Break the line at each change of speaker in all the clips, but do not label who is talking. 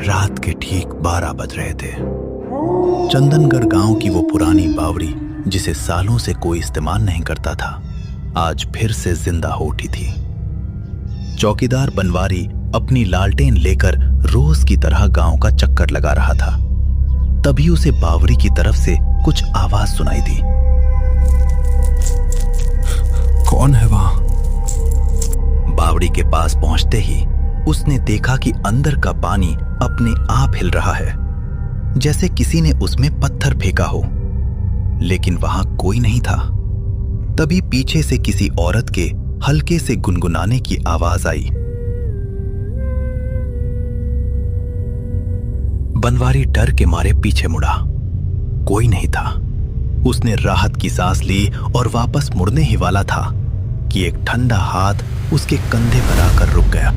रात के ठीक 12 बज रहे थे। चंदनगढ़ गांव की वो पुरानी बावड़ी जिसे सालों से कोई इस्तेमाल नहीं करता था, आज फिर से जिंदा हो उठी थी। चौकीदार बनवारी अपनी लालटेन लेकर रोज की तरह गांव का चक्कर लगा रहा था। तभी उसे बावड़ी की तरफ से कुछ आवाज सुनाई दी।
कौन है वहां?
बावड़ी के पास पहुंचते ही उसने देखा कि अंदर का पानी अपने आप हिल रहा है, जैसे किसी ने उसमें पत्थर फेंका हो, लेकिन वहां कोई नहीं था। तभी पीछे से किसी औरत के हल्के से गुनगुनाने की आवाज आई। बनवारी डर के मारे पीछे मुड़ा, कोई नहीं था। उसने राहत की सांस ली और वापस मुड़ने ही वाला था कि एक ठंडा हाथ उसके कंधे पर आकर रुक गया।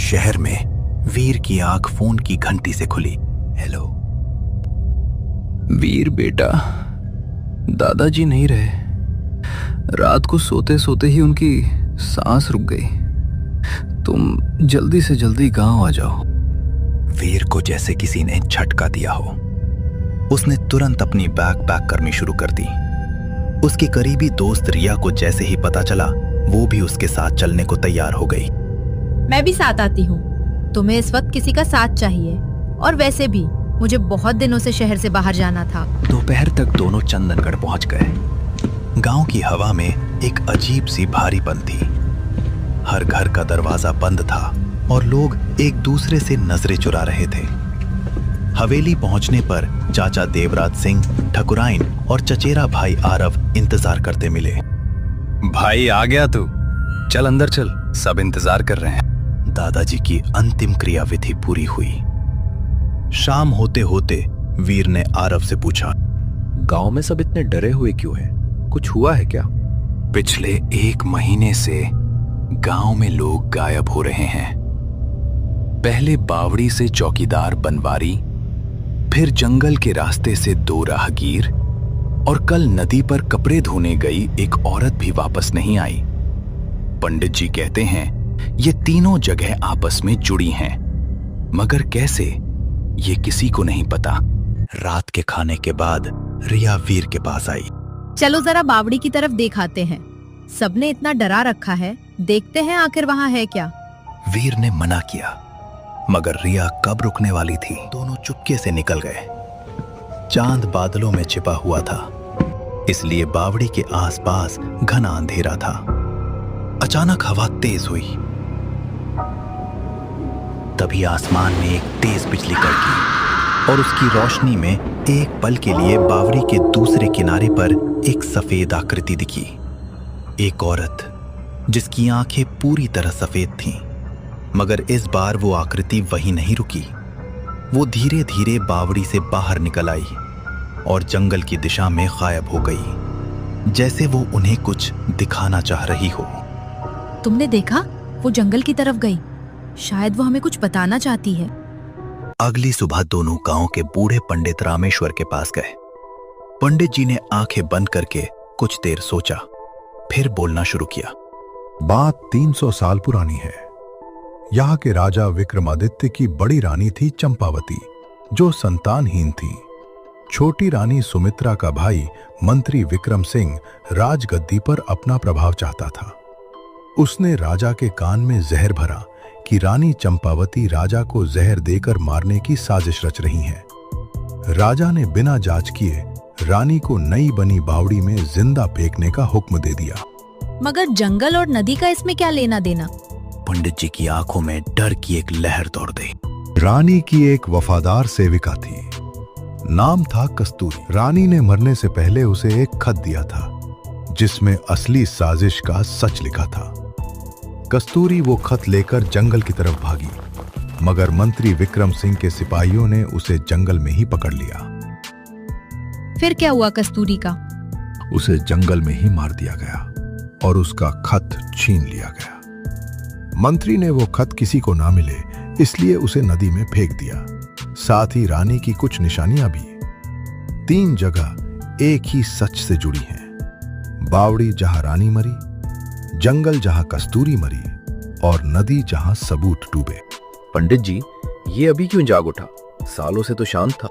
शहर में वीर की आंख फोन की घंटी से खुली। हेलो
वीर बेटा, दादाजी नहीं रहे। रात को सोते सोते ही उनकी सांस रुक गई। तुम जल्दी से जल्दी गांव आ जाओ।
वीर को जैसे किसी ने झटका दिया हो। उसने तुरंत अपनी बैग पैक करनी शुरू कर दी। उसकी करीबी दोस्त रिया को जैसे ही पता चला, वो भी उसके साथ चलने को तैयार हो गई।
मैं भी साथ आती हूँ। तुम्हें इस वक्त किसी का साथ चाहिए, और वैसे भी मुझे बहुत दिनों से शहर से बाहर जाना था।
दोपहर तक दोनों चंदनगढ़ पहुंच गए। गांव की हवा में एक अजीब सी भारीपन थी। हर घर का दरवाजा बंद था और लोग एक दूसरे से नजरें चुरा रहे थे। हवेली पहुंचने पर चाचा देवराज सिंह, ठकुराइन और चचेरा भाई आरव इंतजार करते मिले।
भाई आ गया तू, चल अंदर चल, सब इंतजार कर रहे हैं।
दादाजी की अंतिम क्रिया विधि पूरी हुई। शाम होते होते वीर ने आरव से पूछा,
गांव में सब इतने डरे हुए क्यों हैं? कुछ हुआ है क्या?
पिछले 1 महीने से गांव में लोग गायब हो रहे हैं। पहले बावड़ी से चौकीदार बनवारी, फिर जंगल के रास्ते से 2 राहगीर, और कल नदी पर कपड़े धोने गई एक औरत भी वापस नहीं आई। पंडित जी कहते हैं ये तीनों जगह आपस में जुड़ी हैं, मगर कैसे, ये किसी को नहीं पता। रात के खाने के बाद रिया वीर के पास आई।
चलो जरा बावड़ी की तरफ देखाते हैं। सबने इतना डरा रखा है, देखते हैं आखिर वहाँ है क्या।
वीर ने मना किया, मगर रिया कब रुकने वाली थी। दोनों चुपके से निकल गए। चांद बादलों में छिपा हुआ था, इसलिए बावड़ी के आसपास घना अंधेरा था। अचानक हवा तेज हुई। तभी आसमान में एक तेज बिजली कड़की और उसकी रोशनी में एक पल के लिए बावड़ी के दूसरे किनारे पर एक सफेद आकृति दिखी। एक औरत जिसकी आंखें पूरी तरह सफेद थीं, मगर इस बार वो आकृति वहीं नहीं रुकी। वो धीरे धीरे बावड़ी से बाहर निकल आई और जंगल की दिशा में गायब हो गई, जैसे वो उन्हें कुछ दिखाना चाह रही हो।
तुमने देखा? वो जंगल की तरफ गई। शायद वो हमें कुछ बताना चाहती है।
अगली सुबह दोनों गांव के बूढ़े पंडित रामेश्वर के पास गए। पंडित जी ने आंखें बंद करके कुछ देर सोचा, फिर बोलना शुरू किया।
बात 300 साल पुरानी है। यहाँ के राजा विक्रमादित्य की बड़ी रानी थी चंपावती, जो संतानहीन थी। छोटी रानी सुमित्रा का भाई मंत्री विक्रम सिंह राजगद्दी पर अपना प्रभाव चाहता था। उसने राजा के कान में जहर भरा कि रानी चंपावती राजा को जहर देकर मारने की साजिश रच रही हैं। राजा ने बिना जांच किए रानी को नई बनी बावड़ी में जिंदा फेंकने का हुक्म दे दिया।
मगर जंगल और नदी का इसमें क्या लेना देना?
पंडित जी की आंखों में डर की एक लहर दौड़ गई।
रानी की एक वफादार सेविका थी, नाम था कस्तूरी। रानी ने मरने से पहले उसे एक खत दिया था, जिसमें असली साजिश का सच लिखा था। कस्तूरी वो खत लेकर जंगल की तरफ भागी, मगर मंत्री विक्रम सिंह के सिपाहियों ने उसे जंगल में ही पकड़ लिया।
फिर क्या हुआ कस्तूरी का?
उसे जंगल में ही मार दिया गया और उसका खत छीन लिया गया। मंत्री ने वो खत किसी को ना मिले इसलिए उसे नदी में फेंक दिया, साथ ही रानी की कुछ निशानियां भी। 3 जगह एक ही सच से जुड़ी हैं। बावड़ी जहां रानी मरी, जंगल जहां कस्तूरी मरी और नदी जहां सबूत डूबे।
पंडित जी, ये अभी क्यों जाग उठा? सालों से तो शांत था।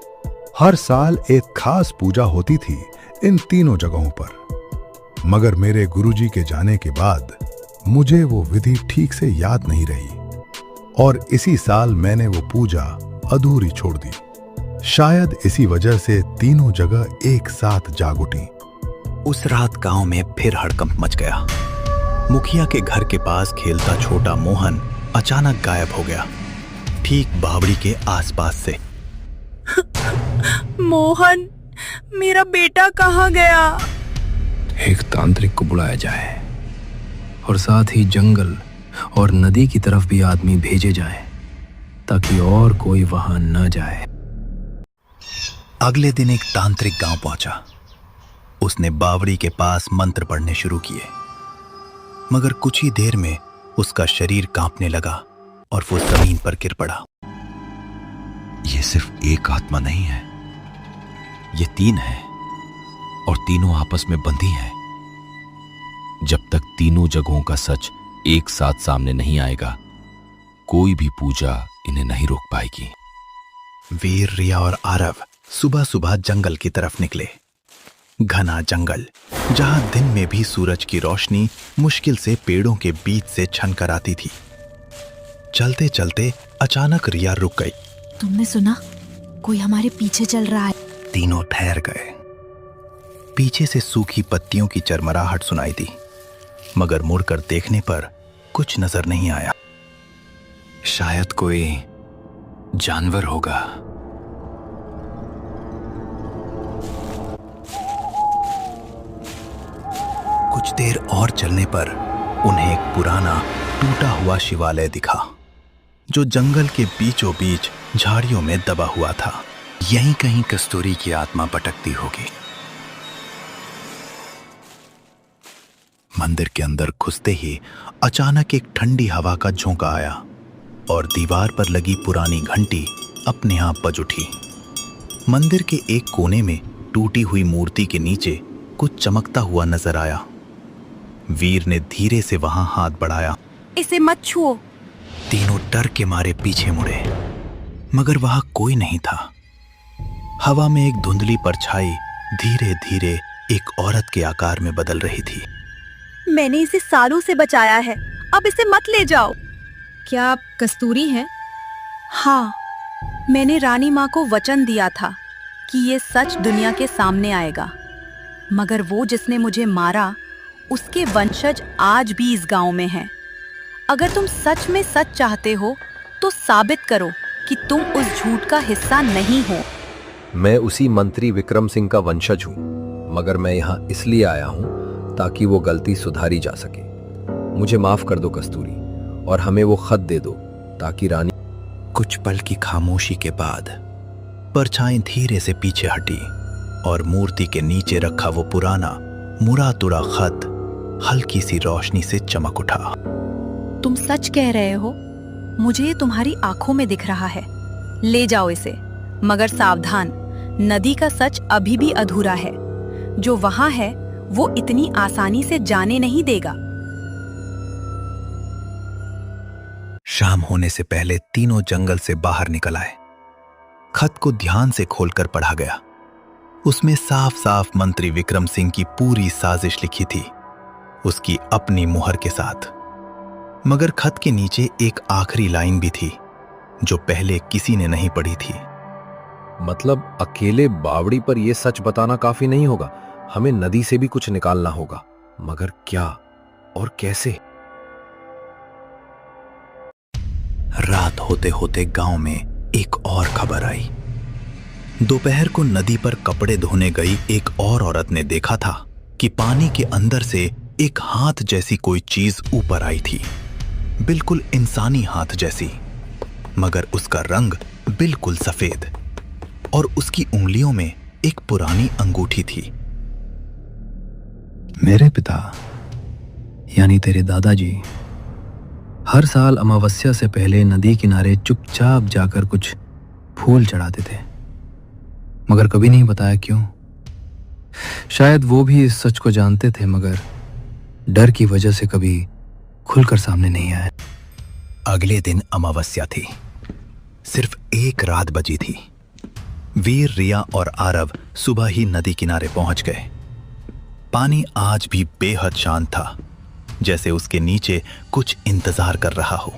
हर साल एक खास पूजा होती थी इन तीनों जगहों पर, मगर मेरे गुरुजी के जाने के बाद मुझे वो विधि ठीक से याद नहीं रही और इसी साल मैंने वो पूजा अधूरी छोड़ दी। शायद इसी वजह से तीनों जगह एक साथ जाग उठी।
उस रात गांव में फिर हड़कंप मच गया। मुखिया के घर के पास खेलता छोटा मोहन अचानक गायब हो गया, ठीक बावड़ी के आसपास से।
मोहन, मेरा बेटा कहाँ गया?
एक तांत्रिक को बुलाया जाए और साथ ही जंगल और नदी की तरफ भी आदमी भेजे जाएं, ताकि और कोई वहां न जाए।
अगले दिन एक तांत्रिक गांव पहुंचा। उसने बावड़ी के पास मंत्र पढ़ने शुरू किए, मगर कुछ ही देर में उसका शरीर कांपने लगा और वो जमीन पर गिर पड़ा।
ये सिर्फ एक आत्मा नहीं है, ये 3 है और तीनों आपस में बंधी हैं। जब तक तीनों जगहों का सच एक साथ सामने नहीं आएगा, कोई भी पूजा इन्हें नहीं रोक पाएगी।
वीर, रिया और आरव सुबह सुबह जंगल की तरफ निकले। घना जंगल, जहां दिन में भी सूरज की रोशनी मुश्किल से पेड़ों के बीच से छनकर आती थी। चलते चलते अचानक रिया रुक गई।
तुमने सुना? कोई हमारे पीछे चल रहा है।
तीनों ठहर गए। पीछे से सूखी पत्तियों की चरमराहट सुनाई दी, मगर मुड़कर देखने पर कुछ नजर नहीं आया।
शायद कोई जानवर होगा।
कुछ देर और चलने पर उन्हें एक पुराना टूटा हुआ शिवालय दिखा, जो जंगल के बीचों बीच झाड़ियों में दबा हुआ था। यहीं कहीं कस्तूरी की आत्मा भटकती होगी। मंदिर के अंदर घुसते ही अचानक एक ठंडी हवा का झोंका आया और दीवार पर लगी पुरानी घंटी अपने आप बज उठी। मंदिर के एक कोने में टूटी हुई मूर्ति के नीचे कुछ चमकता हुआ नजर आया। वीर ने धीरे से वहां हाथ बढ़ाया।
इसे मत छुओ।
तीनों डर के मारे पीछे मुड़े, मगर वहां कोई नहीं था। हवा में एक धुंधली परछाई धीरे धीरे एक औरत के आकार में बदल रही थी।
मैंने इसे सालों से बचाया है, अब इसे मत ले जाओ।
क्या आप कस्तूरी हैं?
हाँ, मैंने रानी माँ को वचन दिया था कि ये सच दुनिया के सामने आएगा, मगर वो जिसने मुझे मारा, उसके वंशज आज भी इस गांव में हैं। अगर तुम सच में सच चाहते हो तो साबित करो कि तुम उस झूठ का हिस्सा नहीं हो।
मैं उसी मंत्री विक्रम सिंह का वंशज हूँ, मगर मैं यहाँ इसलिए आया हूँ ताकि वो गलती सुधारी जा सके। मुझे माफ कर दो कस्तूरी, और हमें वो खत दे दो ताकि रानी।
कुछ पल की खामोशी के बाद परछाई धीरे से पीछे हटी और मूर्ति के नीचे रखा वो पुराना मुड़ा तुड़ा खत हल्की सी रोशनी से चमक उठा।
तुम सच कह रहे हो, मुझे ये तुम्हारी आंखों में दिख रहा है। ले जाओ इसे, मगर सावधान, नदी का सच अभी भी अधूरा है। जो वहां है वो इतनी आसानी से जाने नहीं देगा।
शाम होने से पहले तीनों जंगल से बाहर निकल आए। खत को ध्यान से खोलकर पढ़ा गया। उसमें साफ साफ मंत्री विक्रम सिंह की पूरी साजिश लिखी थी, उसकी अपनी मुहर के साथ। मगर खत के नीचे एक आखिरी लाइन भी थी जो पहले किसी ने नहीं पढ़ी थी।
मतलब अकेले बावड़ी पर यह सच बताना काफी नहीं होगा, हमें नदी से भी कुछ निकालना होगा। मगर क्या और कैसे?
रात होते होते गांव में एक और खबर आई। दोपहर को नदी पर कपड़े धोने गई एक और औरत ने देखा था कि पानी के अंदर से एक हाथ जैसी कोई चीज ऊपर आई थी, बिल्कुल इंसानी हाथ जैसी, मगर उसका रंग बिल्कुल सफेद और उसकी उंगलियों में एक पुरानी अंगूठी थी।
मेरे पिता यानी तेरे दादाजी हर साल अमावस्या से पहले नदी किनारे चुपचाप जाकर कुछ फूल चढ़ाते थे।
मगर कभी नहीं बताया क्यों? शायद वो भी इस सच को जानते थे, मगर डर की वजह से कभी खुलकर सामने नहीं आए।
अगले दिन अमावस्या थी। सिर्फ एक रात बची थी। वीर, रिया और आरव सुबह ही नदी किनारे पहुंच गए। पानी आज भी बेहद शांत था, जैसे उसके नीचे कुछ इंतजार कर रहा हो।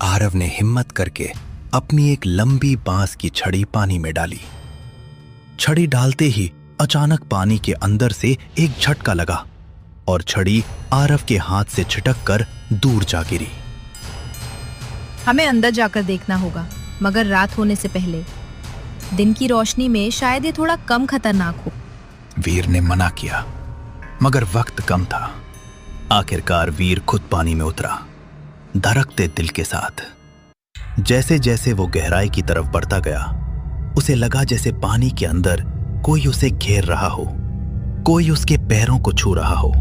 आरव ने हिम्मत करके अपनी एक लंबी बांस की छड़ी पानी में डाली। छड़ी डालते ही अचानक पानी के अंदर से एक झटका लगा और छड़ी आरव के हाथ से छिटक कर दूर जा गिरी।
हमें अंदर जाकर देखना होगा, मगर रात होने से पहले। दिन की रोशनी में शायद ये थोड़ा कम खतरनाक हो।
वीर ने मना किया, मगर वक्त कम था। आखिरकार वीर खुद पानी में उतरा, धड़कते दिल के साथ। जैसे जैसे वो गहराई की तरफ बढ़ता गया, उसे लगा जैसे पानी के अंदर कोई उसे घेर रहा हो, कोई उसके पैरों को छू रहा हो।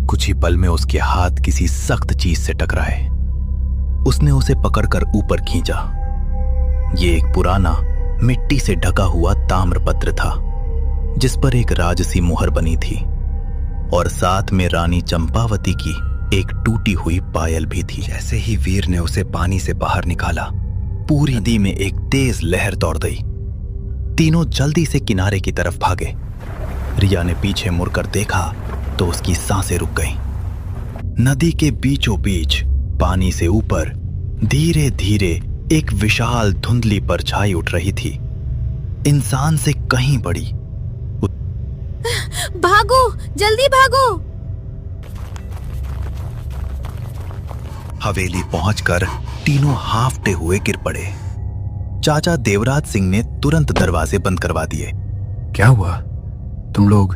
कुछ ही पल में उसके हाथ किसी सख्त चीज से टकराए। उसने उसे पकड़कर ऊपर खींचा। ये एक पुराना मिट्टी से ढका हुआ ताम्रपत्र था, जिस पर एक राजसी मुहर बनी थी और साथ में रानी चंपावती की एक टूटी हुई पायल भी थी। जैसे ही वीर ने उसे पानी से बाहर निकाला, पूरी नदी में एक तेज लहर दौड़ गई। तीनों जल्दी से किनारे की तरफ भागे। रिया ने पीछे मुड़कर देखा तो उसकी सांसें रुक गईं। नदी के बीचों बीच पानी से ऊपर धीरे धीरे एक विशाल धुंधली परछाई उठ रही थी, इंसान से कहीं बड़ी।
भागो, जल्दी भागो!
हवेली पहुंचकर तीनों हांफते हुए गिर पड़े। चाचा देवराज सिंह ने तुरंत दरवाजे बंद करवा दिए।
क्या हुआ? तुम लोग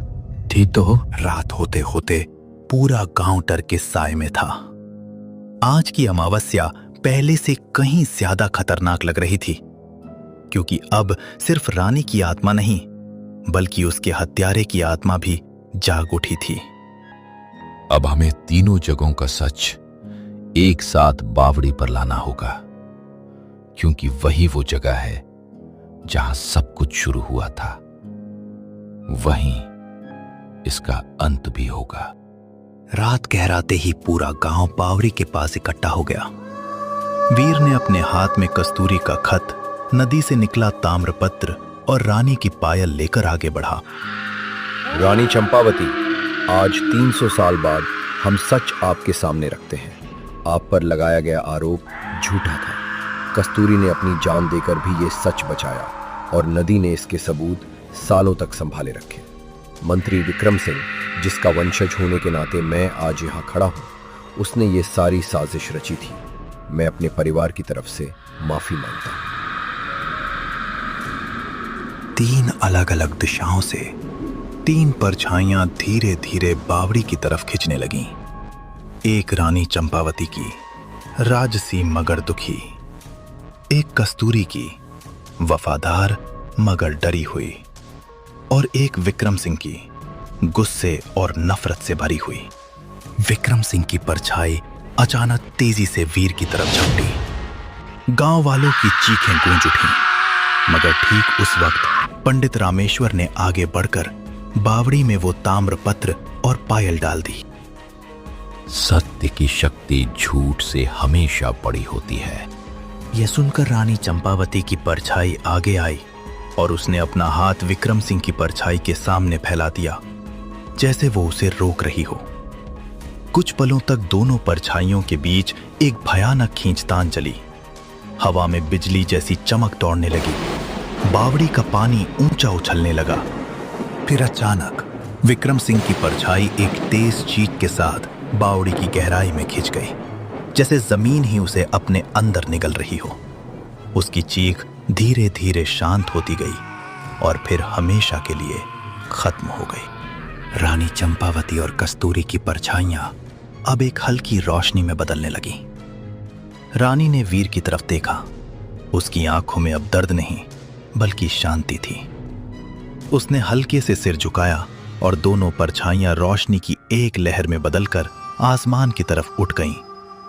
ठीक तो हो?
रात होते होते पूरा गांव डर के साए में था। आज की अमावस्या पहले से कहीं ज्यादा खतरनाक लग रही थी, क्योंकि अब सिर्फ रानी की आत्मा नहीं, बल्कि उसके हत्यारे की आत्मा भी जाग उठी थी।
अब हमें तीनों जगहों का सच एक साथ बावड़ी पर लाना होगा, क्योंकि वही वो जगह है जहां सब कुछ शुरू हुआ था, वहीं इसका अंत भी होगा।
रात गहराते ही पूरा गांव बावड़ी के पास इकट्ठा हो गया। वीर ने अपने हाथ में कस्तूरी का खत, नदी से निकला ताम्रपत्र और रानी की पायल लेकर आगे बढ़ा।
रानी चंपावती, आज 300 साल बाद हम सच आपके सामने रखते हैं। आप पर लगाया गया आरोप झूठा था। कस्तूरी ने अपनी जान देकर भी ये सच बचाया और नदी ने इसके सबूत सालों तक संभाले रखे। मंत्री विक्रम सिंह, जिसका वंशज होने के नाते मैं आज यहाँ खड़ा हूँ, उसने ये सारी साजिश रची थी। मैं अपने परिवार की तरफ से माफी मांगता हूँ।
3 अलग अलग दिशाओं से 3 परछाइयां धीरे धीरे बावड़ी की तरफ खिंचने लगीं। एक रानी चंपावती की, राजसी मगर दुखी। एक कस्तूरी की, वफादार मगर डरी हुई। और एक विक्रम सिंह की, गुस्से और नफरत से भरी हुई। विक्रम सिंह की परछाई अचानक तेजी से वीर की तरफ झपटी। गांव वालों की चीखें गूंज उठीं, मगर ठीक उस वक्त पंडित रामेश्वर ने आगे बढ़कर बावड़ी में वो ताम्रपत्र और पायल डाल दी।
सत्य की शक्ति झूठ से हमेशा बड़ी होती है।
यह सुनकर रानी चंपावती की परछाई आगे आई और उसने अपना हाथ विक्रम सिंह की परछाई के सामने फैला दिया, जैसे वो उसे रोक रही हो। कुछ पलों तक दोनों परछाइयों के बीच एक भयानक खींचतान चली। हवा में बिजली जैसी चमक दौड़ने लगी। बावड़ी का पानी ऊंचा उछलने लगा। फिर अचानक विक्रम सिंह की परछाई एक तेज चीख के साथ बावड़ी की गहराई में खिंच गई, जैसे जमीन ही उसे अपने अंदर निगल रही हो। उसकी चीख धीरे धीरे शांत होती गई और फिर हमेशा के लिए खत्म हो गई। रानी चंपावती और कस्तूरी की परछाइयां अब एक हल्की रोशनी में बदलने लगी। रानी ने वीर की तरफ देखा। उसकी आंखों में अब दर्द नहीं, बल्कि शांति थी। उसने हल्के से सिर झुकाया और दोनों परछाइयां रोशनी की एक लहर में बदलकर आसमान की तरफ उठ गईं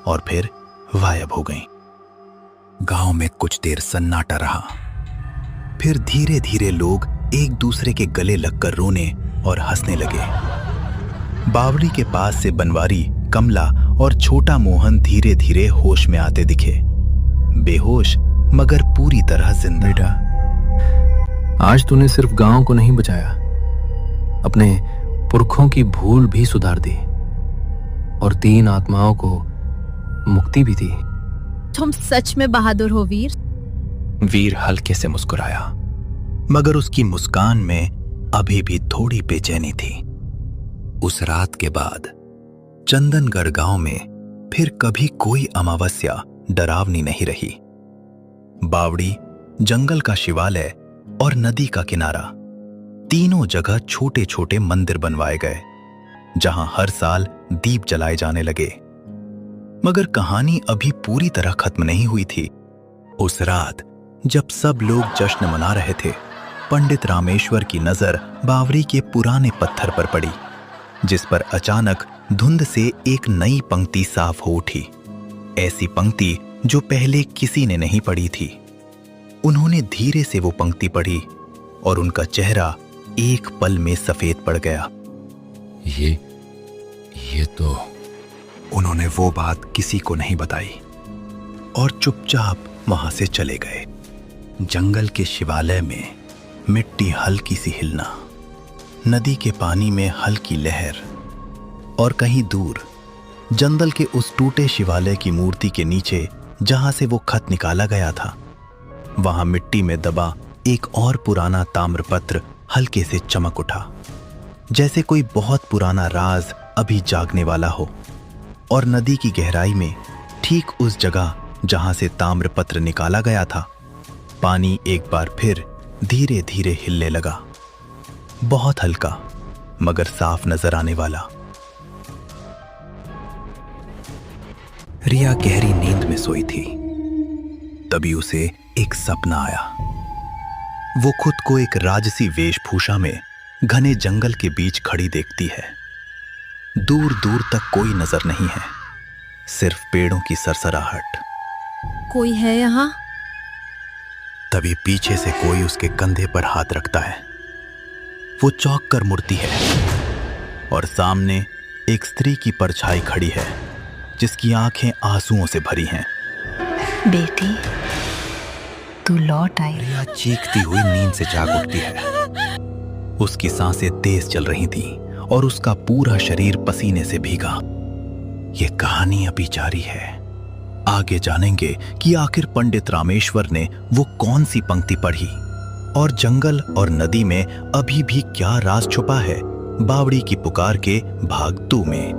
और फिर गायब हो गईं। गांव में कुछ देर सन्नाटा रहा। फिर धीरे धीरे लोग
एक दूसरे के गले लगकर रोने और हंसने लगे। बावड़ी के पास से बनवारी, कमला और छोटा मोहन धीरे धीरे होश में आते दिखे, बेहोश मगर पूरी तरह जिंदा।
बेटा, आज तूने सिर्फ गांव को नहीं बचाया, अपने पुरखों की भूल भी सुधार दी और 3 आत्माओं को मुक्ति भी दी।
तुम सच में बहादुर हो वीर।
वीर हल्के से मुस्कुराया, मगर उसकी मुस्कान में अभी भी थोड़ी बेचैनी थी। उस रात के बाद चंदनगढ़ गांव में फिर कभी कोई अमावस्या डरावनी नहीं रही। बावड़ी, जंगल का शिवालय और नदी का किनारा, तीनों जगह छोटे छोटे मंदिर बनवाए गए, जहां हर साल दीप जलाए जाने लगे। मगर कहानी अभी पूरी तरह खत्म नहीं हुई थी। उस रात जब सब लोग जश्न मना रहे थे, पंडित रामेश्वर की नजर बावड़ी के पुराने पत्थर पर पड़ी, जिस पर अचानक धुंध से एक नई पंक्ति साफ हो उठी। ऐसी पंक्ति जो पहले किसी ने नहीं पढ़ी थी। उन्होंने धीरे से वो पंक्ति पढ़ी और उनका चेहरा एक पल में सफेद पड़ गया।
ये तो
उन्होंने वो बात किसी को नहीं बताई और चुपचाप वहां से चले गए। जंगल के शिवालय में मिट्टी हल्की सी हिलना, नदी के पानी में हल्की लहर, और कहीं दूर जंगल के उस टूटे शिवालय की मूर्ति के नीचे जहां से वो खत निकाला गया था, वहां मिट्टी में दबा एक और पुराना ताम्रपत्र हल्के से चमक उठा, जैसे कोई बहुत पुराना राज अभी जागने वाला हो। और नदी की गहराई में ठीक उस जगह जहां से ताम्रपत्र निकाला गया था, पानी एक बार फिर धीरे धीरे हिलने लगा, बहुत हल्का मगर साफ नजर आने वाला। रिया गहरी नींद में सोई थी, तभी उसे एक सपना आया। वो खुद को एक राजसी वेशभूषा में घने जंगल के बीच खड़ी देखती है। दूर दूर तक कोई नजर नहीं है, सिर्फ पेड़ों की सरसराहट।
कोई है यहाँ?
तभी पीछे से कोई उसके कंधे पर हाथ रखता है। वो चौंक कर मुड़ती है और सामने एक स्त्री की परछाई खड़ी है, जिसकी आंखें आंसुओं से भरी हैं।
बेटी, तू लौट आई।
रिया चीखती हुई नींद से जाग उठती है। उसकी सांसें तेज चल रही थीं और उसका पूरा शरीर पसीने से भीगा। ये कहानी अभी जारी है। आगे जानेंगे कि आखिर पंडित रामेश्वर ने वो कौन सी पंक्ति पढ़ी और जंगल और नदी में अभी भी क्या राज छुपा है बावड़ी की पुकार के भाग 2 में।